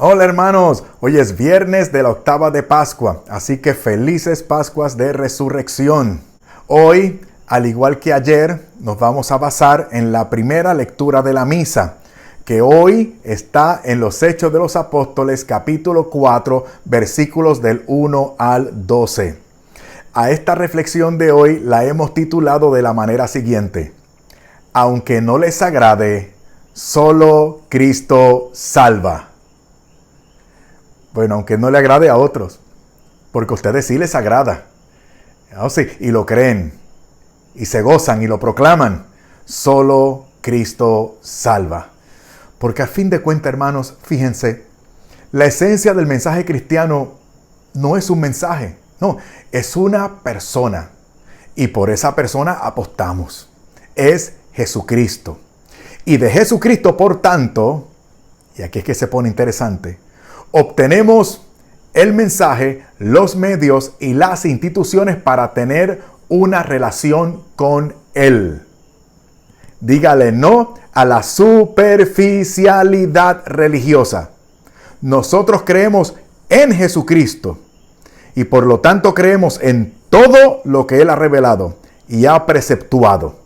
Hola hermanos, hoy es viernes de la octava de Pascua, así que felices Pascuas de Resurrección. Hoy, al igual que ayer, nos vamos a basar en la primera lectura de la misa, que hoy está en los Hechos de los Apóstoles, capítulo 4, versículos del 1 al 12. A esta reflexión de hoy la hemos titulado de la manera siguiente: aunque no les agrade, solo Cristo salva. Bueno, aunque no le agrade a otros, porque a ustedes sí les agrada. Oh, sí, y lo creen, y se gozan y lo proclaman. Solo Cristo salva. Porque a fin de cuentas, hermanos, fíjense, la esencia del mensaje cristiano no es un mensaje, no, es una persona. Y por esa persona apostamos. Es Jesucristo. Y de Jesucristo, por tanto, y aquí es que se pone interesante, obtenemos el mensaje, los medios y las instituciones para tener una relación con Él. Dígale no a la superficialidad religiosa. Nosotros creemos en Jesucristo y por lo tanto creemos en todo lo que Él ha revelado y ha preceptuado.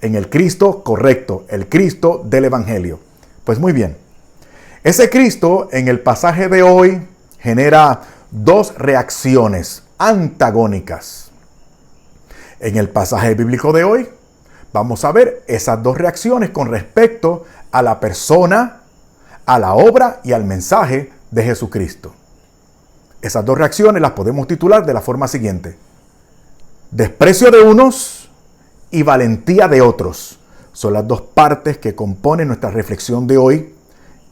En el Cristo correcto, el Cristo del Evangelio. Pues muy bien. Ese Cristo en el pasaje de hoy genera dos reacciones antagónicas. En el pasaje bíblico de hoy vamos a ver esas dos reacciones con respecto a la persona, a la obra y al mensaje de Jesucristo. Esas dos reacciones las podemos titular de la forma siguiente: desprecio de unos y valentía de otros. Son las dos partes que componen nuestra reflexión de hoy,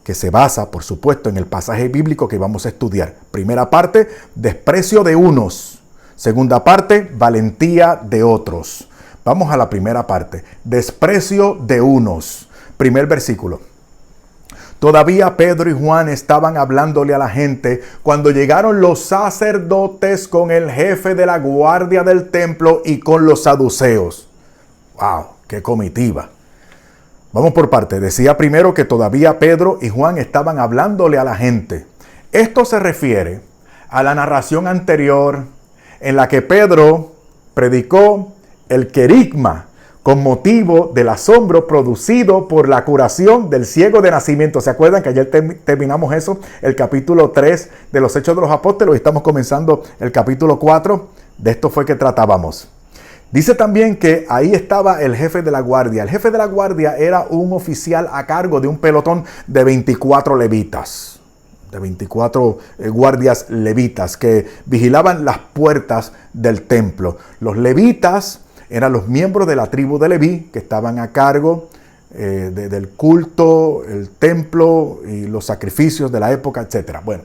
que se basa, por supuesto, en el pasaje bíblico que vamos a estudiar. Primera parte, desprecio de unos. Segunda parte, valentía de otros. Vamos a la primera parte, desprecio de unos. Primer versículo. Todavía Pedro y Juan estaban hablándole a la gente cuando llegaron los sacerdotes con el jefe de la guardia del templo y con los saduceos. ¡Wow! ¡Qué comitiva! Vamos por parte. Decía primero que todavía Pedro y Juan estaban hablándole a la gente. Esto se refiere a la narración anterior en la que Pedro predicó el querigma con motivo del asombro producido por la curación del ciego de nacimiento. ¿Se acuerdan que ayer terminamos eso? El capítulo 3 de los Hechos de los Apóstoles. Hoy estamos comenzando el capítulo 4. De esto fue que tratábamos. Dice también que ahí estaba el jefe de la guardia. El jefe de la guardia era un oficial a cargo de un pelotón de 24 levitas. De 24 guardias levitas que vigilaban las puertas del templo. Los levitas eran los miembros de la tribu de Leví que estaban a cargo del culto, el templo y los sacrificios de la época, etc. Bueno,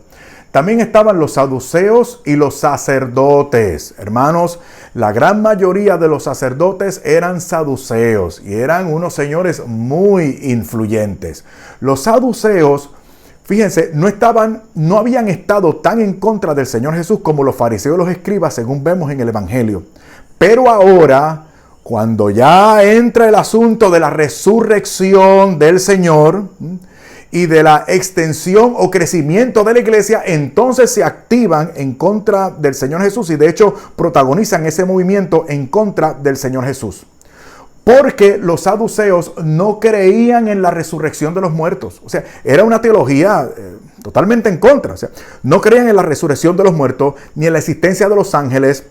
también estaban los saduceos y los sacerdotes. Hermanos, la gran mayoría de los sacerdotes eran saduceos y eran unos señores muy influyentes. Los saduceos, fíjense, no habían estado tan en contra del Señor Jesús como los fariseos y los escribas, según vemos en el Evangelio. Pero ahora, cuando ya entra el asunto de la resurrección del Señor y de la extensión o crecimiento de la iglesia, entonces se activan en contra del Señor Jesús y de hecho protagonizan ese movimiento en contra del Señor Jesús. Porque los saduceos no creían en la resurrección de los muertos. O sea, era una teología totalmente en contra. O sea, no creían en la resurrección de los muertos, ni en la existencia de los ángeles,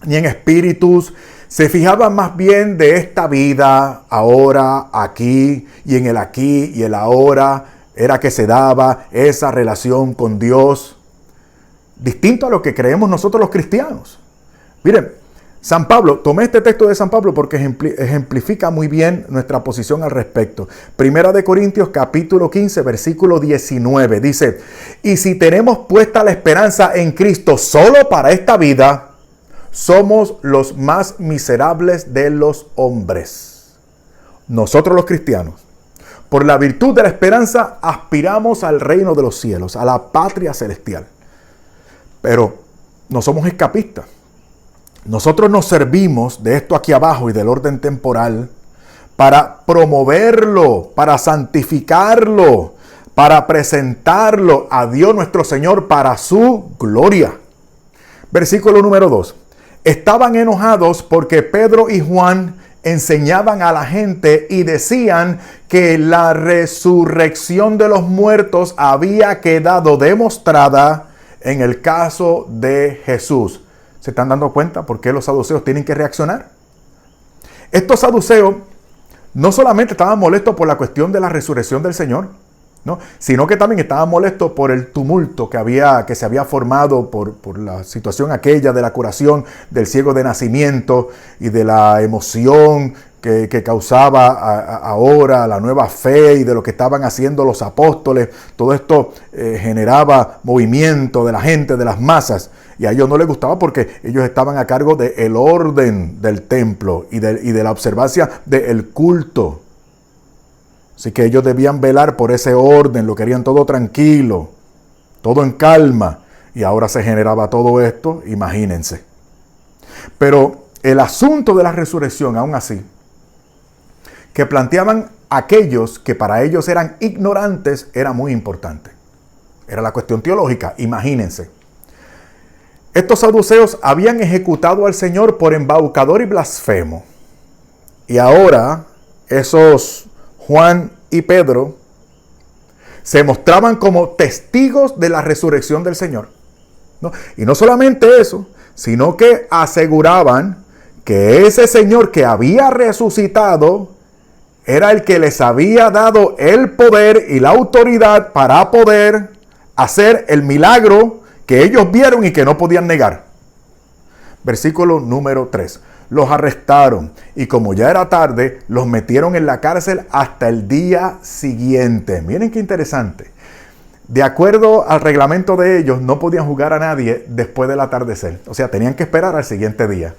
ni en espíritus. Se fijaban más bien de esta vida, ahora, aquí, y en el aquí y el ahora, era que se daba esa relación con Dios, distinto a lo que creemos nosotros los cristianos. Miren, San Pablo, tomé este texto de San Pablo porque ejemplifica muy bien nuestra posición al respecto. Primera de Corintios, capítulo 15, versículo 19, dice: y si tenemos puesta la esperanza en Cristo solo para esta vida, somos los más miserables de los hombres. Nosotros los cristianos, por la virtud de la esperanza, aspiramos al reino de los cielos, a la patria celestial. Pero no somos escapistas. Nosotros nos servimos de esto aquí abajo y del orden temporal para promoverlo, para santificarlo, para presentarlo a Dios nuestro Señor para su gloria. Versículo número 2. Estaban enojados porque Pedro y Juan enseñaban a la gente y decían que la resurrección de los muertos había quedado demostrada en el caso de Jesús. ¿Se están dando cuenta por qué los saduceos tienen que reaccionar? Estos saduceos no solamente estaban molestos por la cuestión de la resurrección del Señor, ¿no?, sino que también estaban molestos por el tumulto que se había formado por la situación aquella de la curación del ciego de nacimiento y de la emoción que causaba ahora la nueva fe y de lo que estaban haciendo los apóstoles. Todo esto generaba movimiento de la gente, de las masas, y a ellos no les gustaba porque ellos estaban a cargo del orden del templo y de la observancia del culto. Así que ellos debían velar por ese orden, lo querían todo tranquilo, todo en calma. Y ahora se generaba todo esto, imagínense. Pero el asunto de la resurrección, aún así, que planteaban aquellos que para ellos eran ignorantes, era muy importante. Era la cuestión teológica, imagínense. Estos saduceos habían ejecutado al Señor por embaucador y blasfemo. Y ahora esos Juan y Pedro se mostraban como testigos de la resurrección del Señor, ¿no? Y no solamente eso, sino que aseguraban que ese Señor que había resucitado era el que les había dado el poder y la autoridad para poder hacer el milagro que ellos vieron y que no podían negar. Versículo número 3. Los arrestaron y como ya era tarde, los metieron en la cárcel hasta el día siguiente. Miren qué interesante. De acuerdo al reglamento de ellos, no podían juzgar a nadie después del atardecer. O sea, tenían que esperar al siguiente día.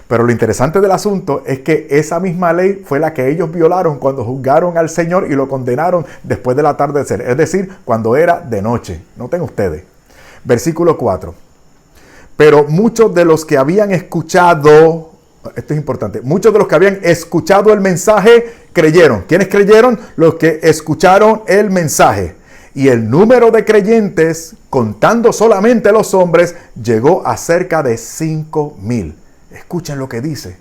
Pero lo interesante del asunto es que esa misma ley fue la que ellos violaron cuando juzgaron al Señor y lo condenaron después del atardecer. Es decir, cuando era de noche. Noten ustedes. Versículo 4. Pero muchos de los que habían escuchado... Esto es importante. Muchos de los que habían escuchado el mensaje creyeron. ¿Quiénes creyeron? Los que escucharon el mensaje. Y el número de creyentes, contando solamente los hombres, llegó a cerca de 5,000. Escuchen lo que dice.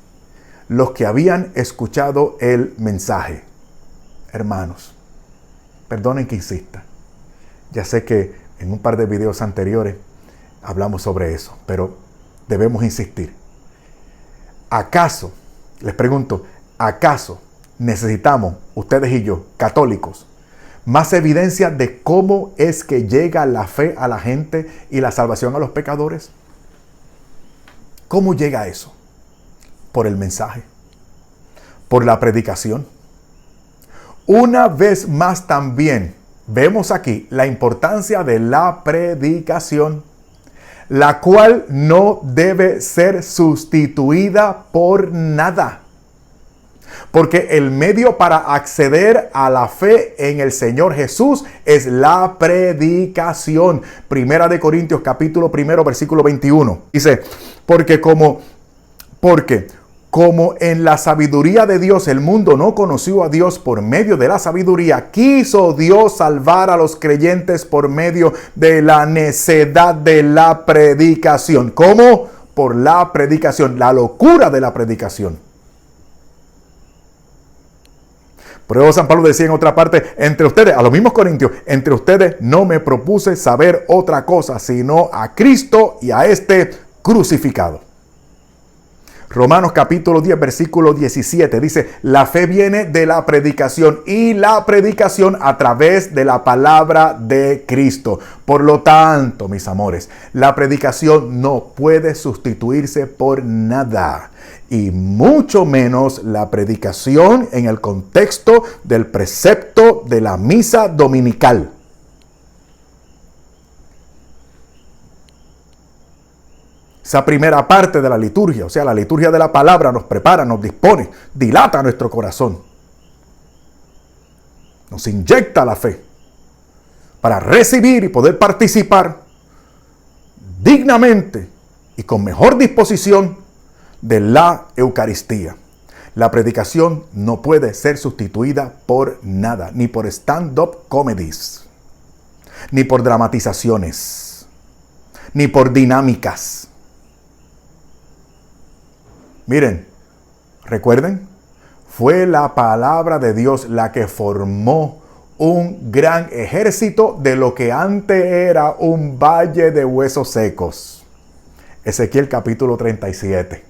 Los que habían escuchado el mensaje. Hermanos, perdonen que insista. Ya sé que en un par de videos anteriores hablamos sobre eso, pero debemos insistir. ¿Acaso, les pregunto, acaso necesitamos, ustedes y yo, católicos, más evidencia de cómo es que llega la fe a la gente y la salvación a los pecadores? ¿Cómo llega eso? Por el mensaje, por la predicación. Una vez más también vemos aquí la importancia de la predicación, la cual no debe ser sustituida por nada. Porque el medio para acceder a la fe en el Señor Jesús es la predicación. Primera de Corintios capítulo 1 versículo 21. Dice, porque como en la sabiduría de Dios el mundo no conoció a Dios por medio de la sabiduría, quiso Dios salvar a los creyentes por medio de la necedad de la predicación. ¿Cómo? Por la predicación, la locura de la predicación. Por eso San Pablo decía en otra parte, entre ustedes, a los mismos corintios, entre ustedes no me propuse saber otra cosa, sino a Cristo y a este crucificado. Romanos capítulo 10, versículo 17 dice, la fe viene de la predicación y la predicación a través de la palabra de Cristo. Por lo tanto, mis amores, la predicación no puede sustituirse por nada. Y mucho menos la predicación en el contexto del precepto de la misa dominical. Esa primera parte de la liturgia, o sea, la liturgia de la palabra nos prepara, nos dispone, dilata nuestro corazón. Nos inyecta la fe para recibir y poder participar dignamente y con mejor disposición de la Eucaristía. La predicación no puede ser sustituida por nada, ni por stand-up comedies. ni por dramatizaciones, ni por dinámicas. Miren, recuerden, fue la palabra de Dios la que formó un gran ejército de lo que antes era un valle de huesos secos. Ezequiel capítulo 37.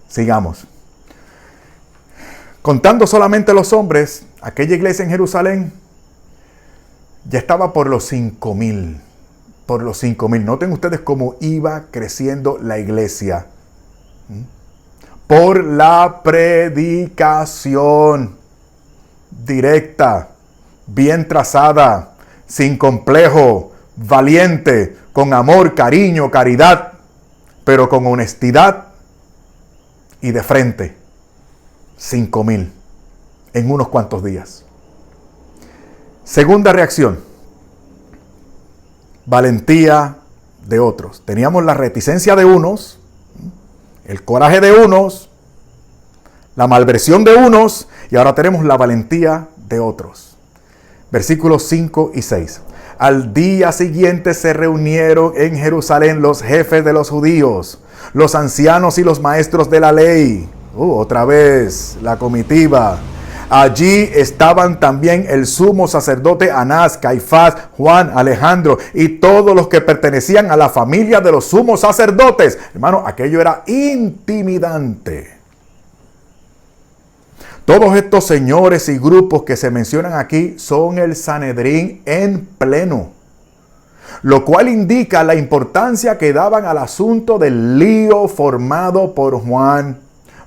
Sigamos. Contando solamente los hombres, aquella iglesia en Jerusalén ya estaba por los 5,000. Por los 5,000. Noten ustedes cómo iba creciendo la iglesia. Por la predicación directa, bien trazada, sin complejo, valiente, con amor, cariño, caridad, pero con honestidad y de frente. 5,000 en unos cuantos días. Segunda reacción. Valentía de otros. Teníamos la reticencia de unos, el coraje de unos, la malversión de unos, y ahora tenemos la valentía de otros. Versículos 5 y 6. Al día siguiente se reunieron en Jerusalén los jefes de los judíos, los ancianos y los maestros de la ley. Otra vez la comitiva. Allí estaban también el sumo sacerdote Anás, Caifás, Juan, Alejandro y todos los que pertenecían a la familia de los sumos sacerdotes. Hermano, aquello era intimidante. Todos estos señores y grupos que se mencionan aquí son el Sanedrín en pleno, lo cual indica la importancia que daban al asunto del lío formado por Juan,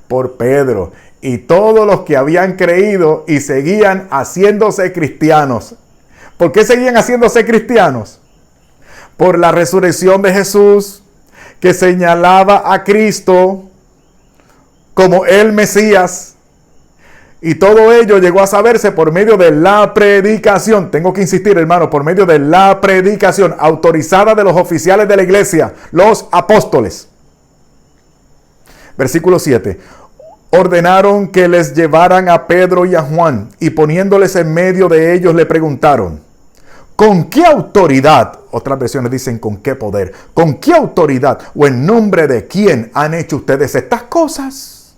por Pedro y todos los que habían creído y seguían haciéndose cristianos. ¿Por qué seguían haciéndose cristianos? Por la resurrección de Jesús, que señalaba a Cristo como el Mesías. Y todo ello llegó a saberse por medio de la predicación. Tengo que insistir, hermano, por medio de la predicación autorizada de los oficiales de la iglesia, los apóstoles. Versículo 7. Ordenaron que les llevaran a Pedro y a Juan, y poniéndoles en medio de ellos le preguntaron, ¿con qué autoridad? Otras versiones dicen con qué poder. ¿Con qué autoridad o en nombre de quién han hecho ustedes estas cosas?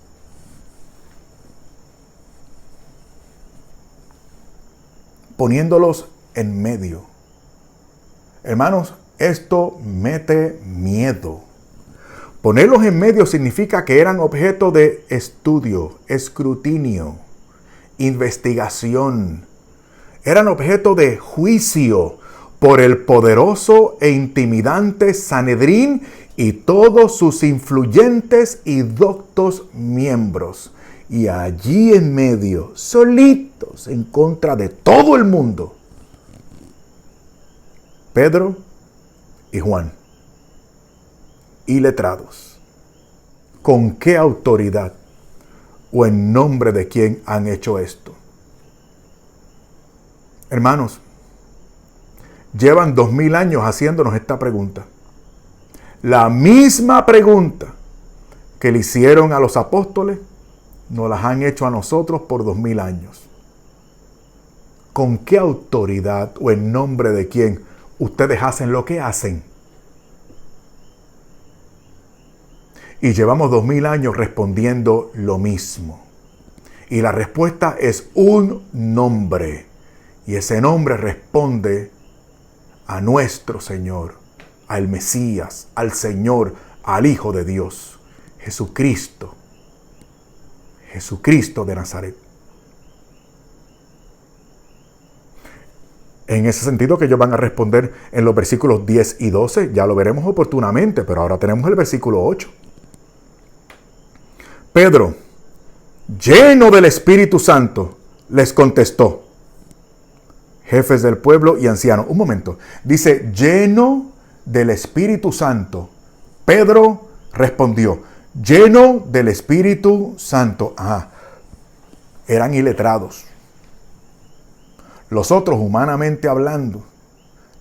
Poniéndolos en medio. Hermanos, esto mete miedo. Ponerlos en medio significa que eran objeto de estudio, escrutinio, investigación. Eran objeto de juicio por el poderoso e intimidante Sanedrín y todos sus influyentes y doctos miembros. Y allí en medio, solitos en contra de todo el mundo, Pedro y Juan. Iletrados. ¿Con qué autoridad o en nombre de quién han hecho esto? Hermanos, llevan 2000 años haciéndonos esta pregunta. La misma pregunta que le hicieron a los apóstoles, nos las han hecho a nosotros por 2000 años. ¿Con qué autoridad o en nombre de quién ustedes hacen lo que hacen? Y llevamos 2000 años respondiendo lo mismo. Y la respuesta es un nombre. Y ese nombre responde a nuestro Señor, al Mesías, al Señor, al Hijo de Dios, Jesucristo. Jesucristo de Nazaret. En ese sentido que ellos van a responder en los versículos 10 y 12, ya lo veremos oportunamente, pero ahora tenemos el versículo 8. Pedro, lleno del Espíritu Santo, les contestó. Jefes del pueblo y ancianos. Un momento. Dice, lleno del Espíritu Santo. Pedro respondió, lleno del Espíritu Santo. Ajá. Eran iletrados. Los otros, humanamente hablando,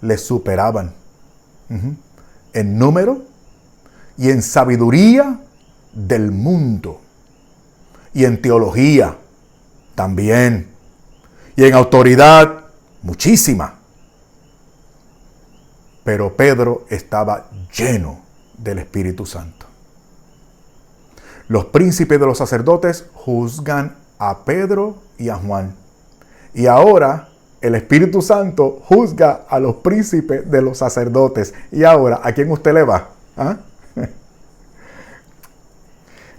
les superaban. En número y en sabiduría del mundo. Y en teología también. Y en autoridad muchísima. Pero Pedro estaba lleno del Espíritu Santo. Los príncipes de los sacerdotes juzgan a Pedro y a Juan. Y ahora el Espíritu Santo juzga a los príncipes de los sacerdotes. Y ahora, ¿a quién usted le va? ¿Ah?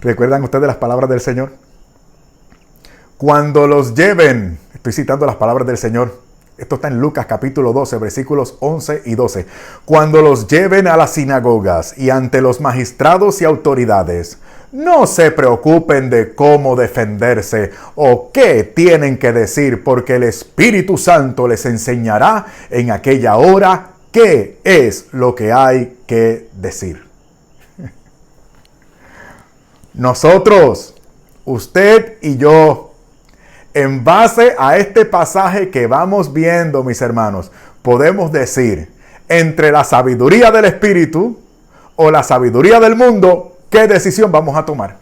¿Recuerdan ustedes las palabras del Señor? Cuando los lleven, estoy citando las palabras del Señor. Esto está en Lucas capítulo 12, versículos 11 y 12. Cuando los lleven a las sinagogas y ante los magistrados y autoridades, no se preocupen de cómo defenderse o qué tienen que decir, porque el Espíritu Santo les enseñará en aquella hora qué es lo que hay que decir. Nosotros, usted y yo, en base a este pasaje que vamos viendo, mis hermanos, podemos decir, entre la sabiduría del Espíritu o la sabiduría del mundo, ¿qué decisión vamos a tomar?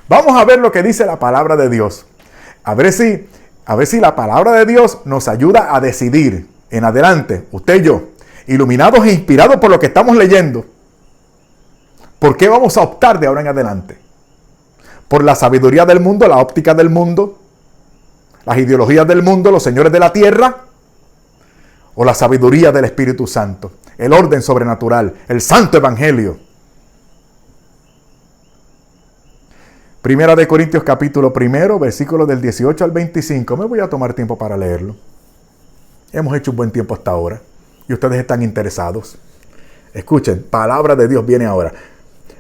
Vamos a ver lo que dice la palabra de Dios. A ver si la palabra de Dios nos ayuda a decidir en adelante, usted y yo, iluminados e inspirados por lo que estamos leyendo. ¿Por qué vamos a optar de ahora en adelante? ¿Por la sabiduría del mundo, la óptica del mundo, las ideologías del mundo, los señores de la tierra? ¿O la sabiduría del Espíritu Santo, el orden sobrenatural, el santo evangelio? Primera de Corintios capítulo 1, versículos del 18 al 25. Me voy a tomar tiempo para leerlo. Hemos hecho un buen tiempo hasta ahora y ustedes están interesados. Escuchen, palabra de Dios viene ahora.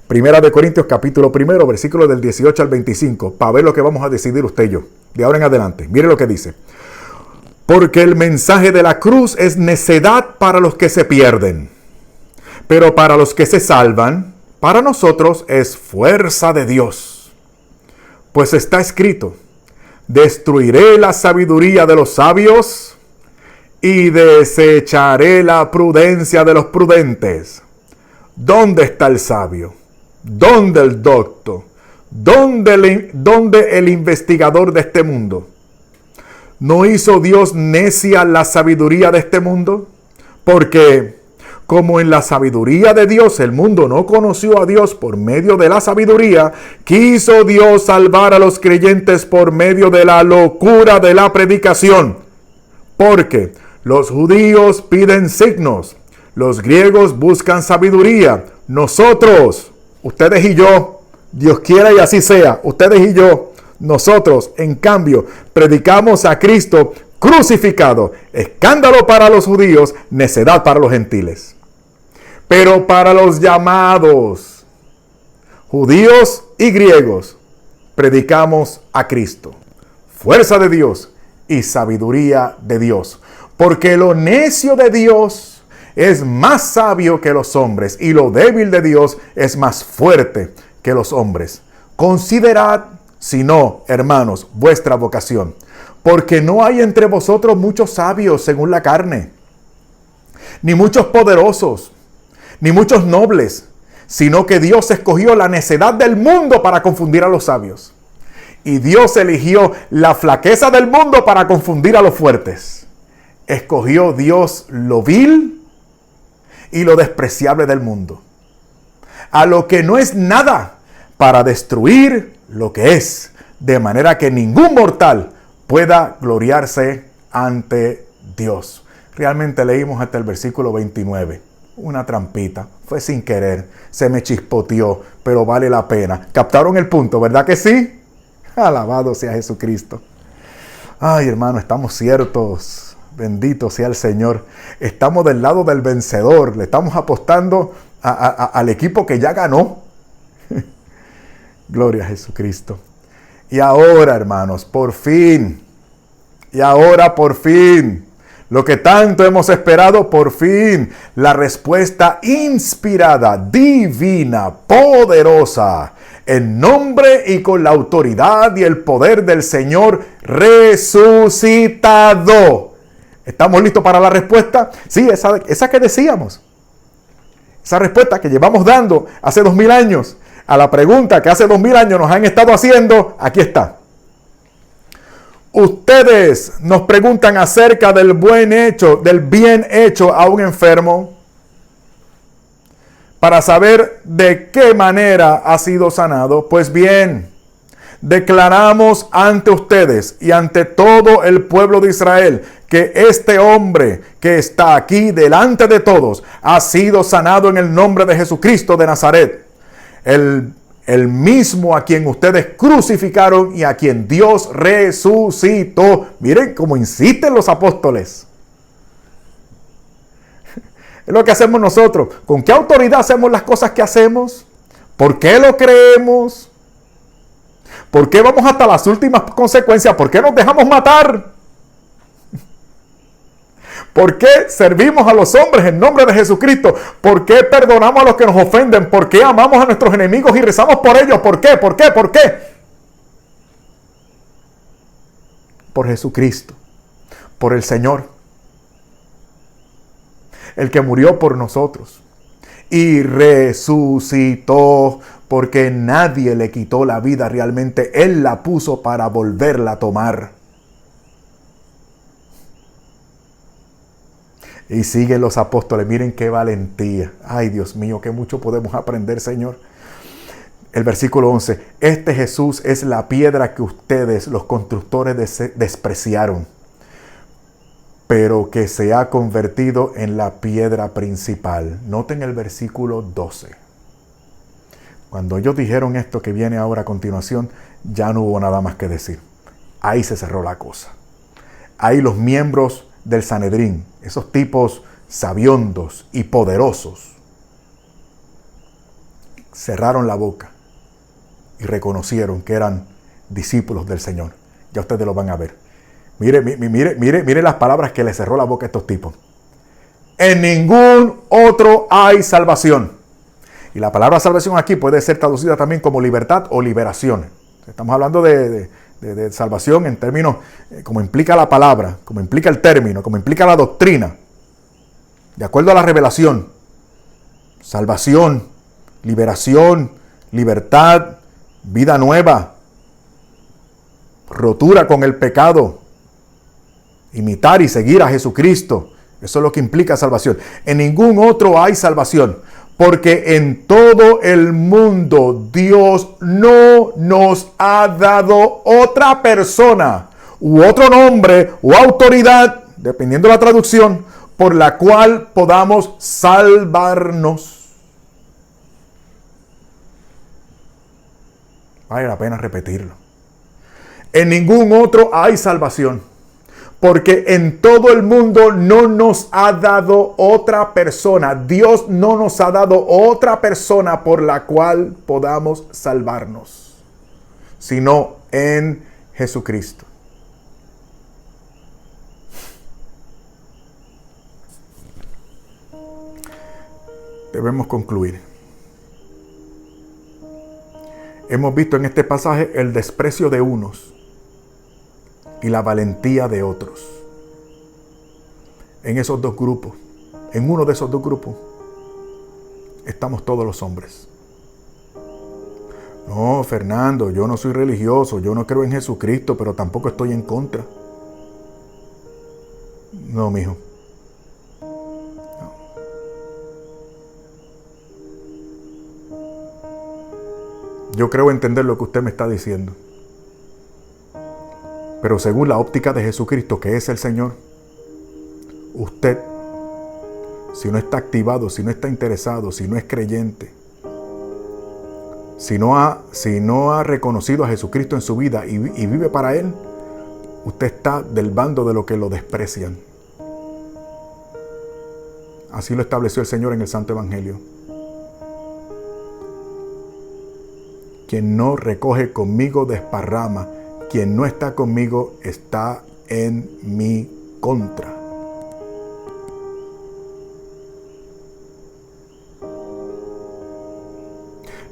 Primera de Corintios capítulo 1, versículos del 18 al 25, para ver lo que vamos a decidir usted y yo, de ahora en adelante. Mire lo que dice. Porque el mensaje de la cruz es necedad para los que se pierden, pero para los que se salvan, para nosotros es fuerza de Dios. Pues está escrito, destruiré la sabiduría de los sabios y desecharé la prudencia de los prudentes. ¿Dónde está el sabio? ¿Dónde el docto? ¿Dónde el investigador de este mundo? ¿No hizo Dios necia la sabiduría de este mundo? Porque como en la sabiduría de Dios el mundo no conoció a Dios por medio de la sabiduría, quiso Dios salvar a los creyentes por medio de la locura de la predicación. Porque los judíos piden signos, los griegos buscan sabiduría. Nosotros, ustedes y yo, Dios quiera y así sea, ustedes y yo, nosotros, en cambio, predicamos a Cristo crucificado, escándalo para los judíos, necedad para los gentiles. Pero para los llamados, judíos y griegos, predicamos a Cristo, fuerza de Dios y sabiduría de Dios. Porque lo necio de Dios es más sabio que los hombres y lo débil de Dios es más fuerte que los hombres. Considerad, si no, hermanos, vuestra vocación, porque no hay entre vosotros muchos sabios según la carne, ni muchos poderosos, ni muchos nobles, sino que Dios escogió la necedad del mundo para confundir a los sabios. Y Dios eligió la flaqueza del mundo para confundir a los fuertes. Escogió Dios lo vil y lo despreciable del mundo, a lo que no es nada, para destruir lo que es, de manera que ningún mortal pueda gloriarse ante Dios. Realmente leímos hasta el versículo 29. Una trampita, fue sin querer, se me chispoteó, pero vale la pena. ¿Captaron el punto, verdad que sí? Alabado sea Jesucristo. Ay, hermano, estamos ciertos. Bendito sea el Señor. Estamos del lado del vencedor. Le estamos apostando al equipo que ya ganó. Gloria a Jesucristo. Y ahora, hermanos, por fin. Y ahora, por fin. Lo que tanto hemos esperado, por fin. La respuesta inspirada, divina, poderosa. En nombre y con la autoridad y el poder del Señor resucitado. ¿Estamos listos para la respuesta? Sí, esa que decíamos. Esa respuesta que llevamos dando hace 2000 años. A la pregunta que hace 2000 años nos han estado haciendo, aquí está. Ustedes nos preguntan acerca del bien hecho a un enfermo, para saber de qué manera ha sido sanado. Pues bien, declaramos ante ustedes y ante todo el pueblo de Israel que este hombre que está aquí delante de todos ha sido sanado en el nombre de Jesucristo de Nazaret, el mismo a quien ustedes crucificaron y a quien Dios resucitó. Miren cómo insisten los apóstoles. Es lo que hacemos nosotros. ¿Con qué autoridad hacemos las cosas que hacemos? ¿Por qué lo creemos? ¿Por qué vamos hasta las últimas consecuencias? ¿Por qué nos dejamos matar? ¿Por qué servimos a los hombres en nombre de Jesucristo? ¿Por qué perdonamos a los que nos ofenden? ¿Por qué amamos a nuestros enemigos y rezamos por ellos? ¿Por qué? ¿Por qué? ¿Por qué? Por Jesucristo, por el Señor, el que murió por nosotros y resucitó, porque nadie le quitó la vida realmente. Él la puso para volverla a tomar. Y siguen los apóstoles. Miren qué valentía. Ay, Dios mío, qué mucho podemos aprender, Señor. El versículo 11. Este Jesús es la piedra que ustedes, los constructores, despreciaron, pero que se ha convertido en la piedra principal. Noten el versículo 12. Cuando ellos dijeron esto que viene ahora a continuación, ya no hubo nada más que decir. Ahí se cerró la cosa. Ahí los miembros del Sanedrín, esos tipos sabiondos y poderosos, cerraron la boca y reconocieron que eran discípulos del Señor. Ya ustedes lo van a ver. Mire las palabras que le cerró la boca a estos tipos. En ningún otro hay salvación. Y la palabra salvación aquí puede ser traducida también como libertad o liberación. Estamos hablando de salvación en términos, como implica la palabra, como implica el término, como implica la doctrina. De acuerdo a la revelación. Salvación, liberación, libertad, vida nueva, rotura con el pecado, imitar y seguir a Jesucristo. Eso es lo que implica salvación. En ningún otro hay salvación, porque en todo el mundo Dios no nos ha dado otra persona u otro nombre o autoridad, dependiendo de la traducción, por la cual podamos salvarnos. Vale la pena repetirlo. En ningún otro hay salvación, porque en todo el mundo no nos ha dado otra persona. Dios no nos ha dado otra persona por la cual podamos salvarnos, sino en Jesucristo. Debemos concluir. Hemos visto en este pasaje el desprecio de unos y la valentía de otros. En esos dos grupos, en uno de esos dos grupos, estamos todos los hombres. No, Fernando, yo no soy religioso, yo no creo en Jesucristo, pero tampoco estoy en contra. No, mijo. Yo creo entender lo que usted me está diciendo. Pero según la óptica de Jesucristo, que es el Señor, usted, si no está activado, si no está interesado, si no es creyente, si no ha reconocido a Jesucristo en su vida y vive para Él, usted está del bando de los que lo desprecian. Así lo estableció el Señor en el Santo Evangelio. Quien no recoge conmigo desparrama. Quien no está conmigo está en mi contra.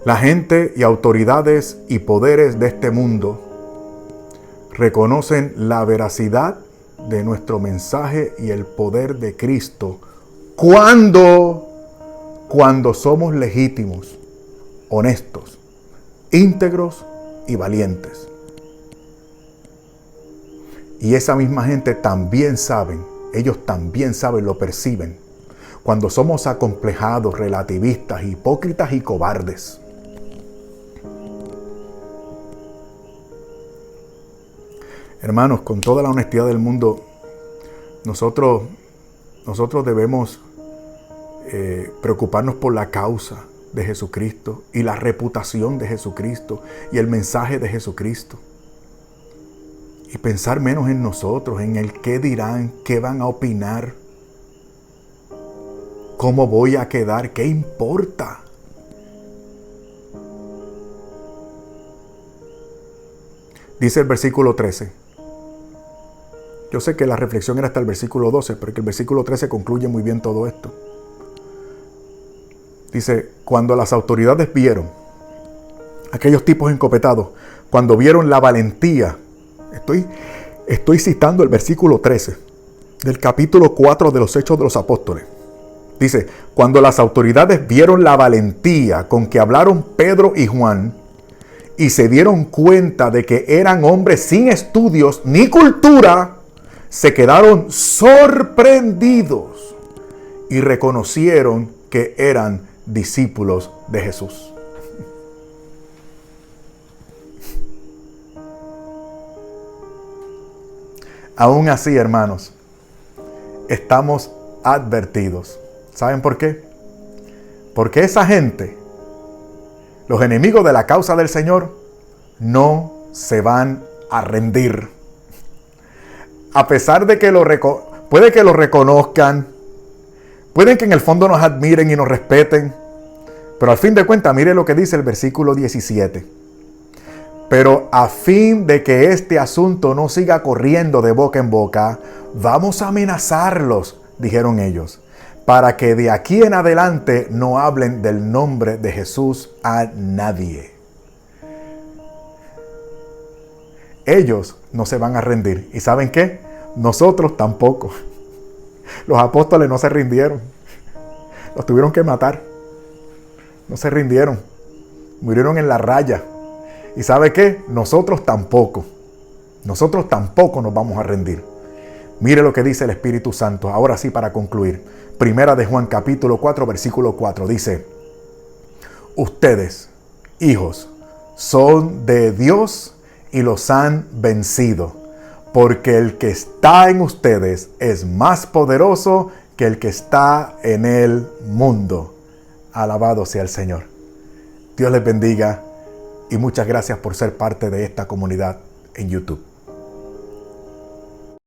La gente y autoridades y poderes de este mundo reconocen la veracidad de nuestro mensaje y el poder de Cristo cuando somos legítimos, honestos, íntegros y valientes. Y esa misma gente también saben, ellos también saben, lo perciben, cuando somos acomplejados, relativistas, hipócritas y cobardes. Hermanos, con toda la honestidad del mundo, nosotros debemos preocuparnos por la causa de Jesucristo y la reputación de Jesucristo y el mensaje de Jesucristo. Y pensar menos en nosotros, en el qué dirán, qué van a opinar, cómo voy a quedar, qué importa. Dice el versículo 13. Yo sé que la reflexión era hasta el versículo 12, pero que el versículo 13 concluye muy bien todo esto. Dice, cuando las autoridades vieron, aquellos tipos encopetados, cuando vieron la valentía, estoy citando el versículo 13 del capítulo 4 de los Hechos de los Apóstoles. Dice, cuando las autoridades vieron la valentía con que hablaron Pedro y Juan y se dieron cuenta de que eran hombres sin estudios ni cultura, se quedaron sorprendidos y reconocieron que eran discípulos de Jesús. Aún así, hermanos, estamos advertidos. ¿Saben por qué? Porque esa gente, los enemigos de la causa del Señor, no se van a rendir. A pesar de que puede que lo reconozcan, pueden que en el fondo nos admiren y nos respeten, pero al fin de cuentas, mire lo que dice el versículo 17. Pero a fin de que este asunto no siga corriendo de boca en boca, vamos a amenazarlos, dijeron ellos, para que de aquí en adelante no hablen del nombre de Jesús a nadie. Ellos no se van a rendir. ¿Y saben qué? Nosotros tampoco. Los apóstoles no se rindieron. Los tuvieron que matar. No se rindieron. Murieron en la raya. ¿Y sabe qué? Nosotros tampoco. Nosotros tampoco nos vamos a rendir. Mire lo que dice el Espíritu Santo. Ahora sí, para concluir. Primera de Juan capítulo 4, versículo 4. Dice, ustedes, hijos, son de Dios y los han vencido, porque el que está en ustedes es más poderoso que el que está en el mundo. Alabado sea el Señor. Dios les bendiga y muchas gracias por ser parte de esta comunidad en YouTube.